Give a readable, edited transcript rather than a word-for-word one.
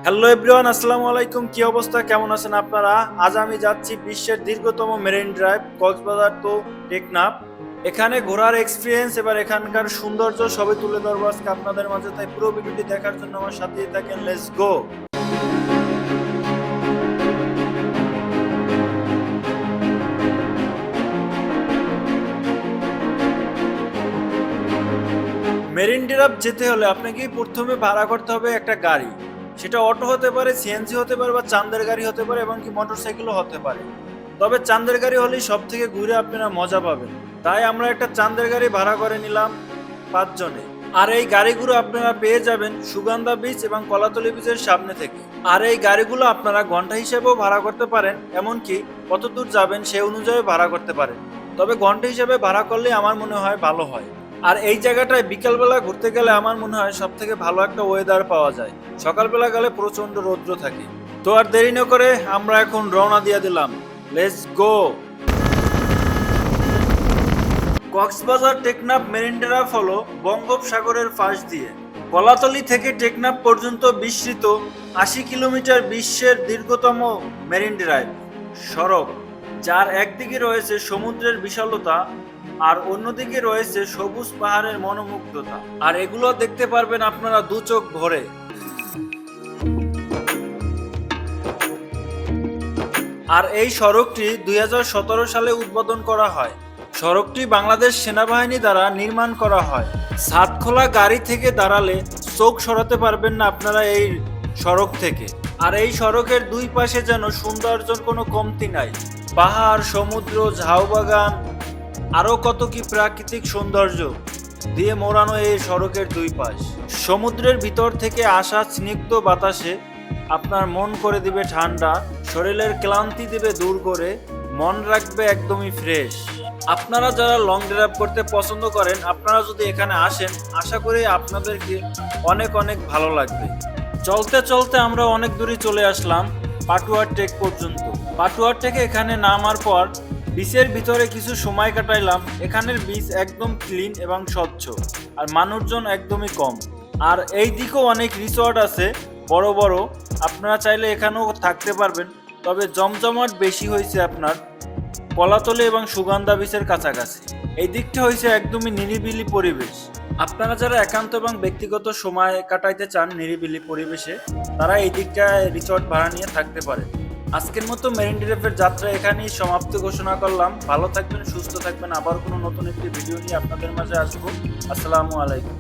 Hello everyone, আসসালামু আলাইকুম। কি অবস্থা, কেমন আছেন আপনারা? আজ আমি যাচ্ছি বিশ্বের দীর্ঘতম marine drive Cox's Bazar to Teknaf. এখানে ঘোরার এক্সপিরিয়েন্স এবার এখানকার সৌন্দর্য সবই তুলে ধরবো আজকে আপনাদের মাঝে, তাই পুরো ভিডিওটি দেখার জন্য আমার সাথেই থাকেন। Let's go. মেরিন ড্রাইভ যেতে হলে আপনাকে প্রথমে ভাড়া করতে হবে একটা গাড়ি। সেটা অটো হতে পারে, সিএনজি হতে পারে, বা চাঁদের গাড়ি হতে পারে, এবং কি মোটরসাইকেলও হতে পারে। তবে চাঁদের গাড়ি হলেই সব থেকে ঘুরে আপনারা মজা পাবেন। তাই আমরা একটা চাঁদের গাড়ি ভাড়া করে নিলাম 5 জনে। আর এই গাড়িগুলো আপনারা পেয়ে যাবেন সুগন্ধা বিচ এবং কলাতলি বিচের সামনে থেকে। আর এই গাড়িগুলো আপনারা ঘন্টা হিসেবেও ভাড়া করতে পারেন, এমনকি কত দূর যাবেন সে অনুযায়ী ভাড়া করতে পারেন। তবে ঘন্টা হিসেবে ভাড়া করলে আমার মনে হয় ভালো হয়। আর এই জায়গাটায় বিকালবেলা ঘুরতে গেলে আমার মনে হয় সব থেকে ভালো একটা ওয়েদার পাওয়া যায়। সকালবেলা গেলে প্রচন্ড রৌদ্র থাকে। তো আর দেরি না করে আমরা এখন রওনা দিয়ে দিলাম। Let's go. Cox's Bazar Teknaf marine drive হলো বঙ্গোপসাগরের পাশ দিয়ে কলাতলি থেকে টেকনাফ পর্যন্ত বিস্তৃত 80 কিলোমিটার বিশ্বের দীর্ঘতম মেরিন ড্রাইভ সড়ক, যার একদিকে রয়েছে সমুদ্রের বিশালতা আর অন্যদিকে রয়েছে সবুজ পাহাড়ের মনোমুগ্ধতা। আর এগুলো দেখতে পারবেন আপনারা দু চোখ ভরে। আর এই সড়কটি 2017 সালে উদ্বোধন করা হয়। সড়কটি বাংলাদেশ সেনাবাহিনী দ্বারা নির্মাণ করা হয়। ছাদখোলা গাড়ি থেকে দাঁড়ালে চোখ সরাতে পারবেন না আপনারা এই সড়ক থেকে। আর এই সড়কের দুই পাশে যেন সৌন্দর্যের কোনো কমতি নাই। পাহাড়, সমুদ্র, ঝাউবাগান, আরো কত কি প্রাকৃতিক সৌন্দর্য দিয়ে মোড়ানো এই সড়কের দুই পাশ। সমুদ্রের ভিতর থেকে আসা স্নিগ্ধ বাতাসে আপনার মন করে দিবে ঠান্ডা, শরীরের ক্লান্তি দিবে দূর করে, মন রাখবে একদমই ফ্রেশ। আপনারা যারা লং ড্রাইভ করতে পছন্দ করেন, আপনারা যদি এখানে আসেন, আশা করি আপনাদেরকে অনেক অনেক ভালো লাগবে। চলতে চলতে আমরা অনেক দূরে চলে আসলাম পাটুয়ার টেক পর্যন্ত। পাটুয়ার টেকে এখানে নামার পর বিচের ভিতরে কিছু সময় কাটাইলাম। এখানের বিচ একদম ক্লিন এবং স্বচ্ছ, আর মানুষজন একদমই কম। আর এই দিকেও অনেক রিসর্ট আছে বড় বড়, আপনারা চাইলে এখানেও থাকতে পারবেন। তবে জমজমাট বেশি হয়েছে আপনার কলাতলি এবং সুগন্ধা বিচের কাছাকাছি। এই দিকটা হয়েছে একদমই নিরিবিলি পরিবেশ। আপনারা যারা একান্ত এবং ব্যক্তিগত সময় কাটাইতে চান নিরিবিলি পরিবেশে, তারা এই দিকটায় রিসর্ট ভাড়া নিয়ে থাকতে পারে। আজকের মতো মেরিন ড্রাইভের যাত্রা এখানেই সমাপ্তি ঘোষণা করলাম। ভালো থাকবেন, সুস্থ থাকবেন। আবার কোনো নতুন একটি ভিডিও নিয়ে আপনাদের মাঝে আসবো। আসসালামু আলাইকুম।